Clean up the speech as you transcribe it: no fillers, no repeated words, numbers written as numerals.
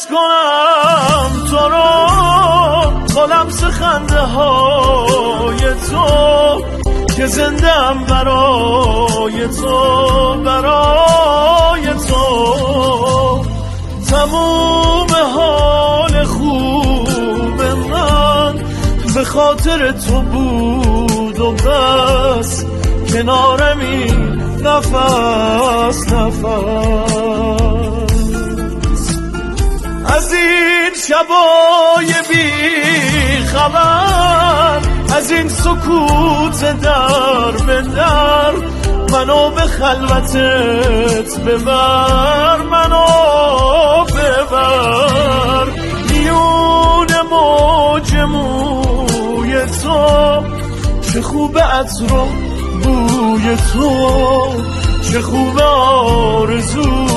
عوض کنم تو رو با لمس خنده های تو که زندم برای تو، برای تو. تموم حال خوب من به خاطر تو بود و بس، کنارمی نفس نفس. از این شبای بی خبر، از این سکوت در به در، منو به خلوتت ببر، منو ببر. میون موج موی تو چه خوب عطر و بوی تو، چه خوب آرزو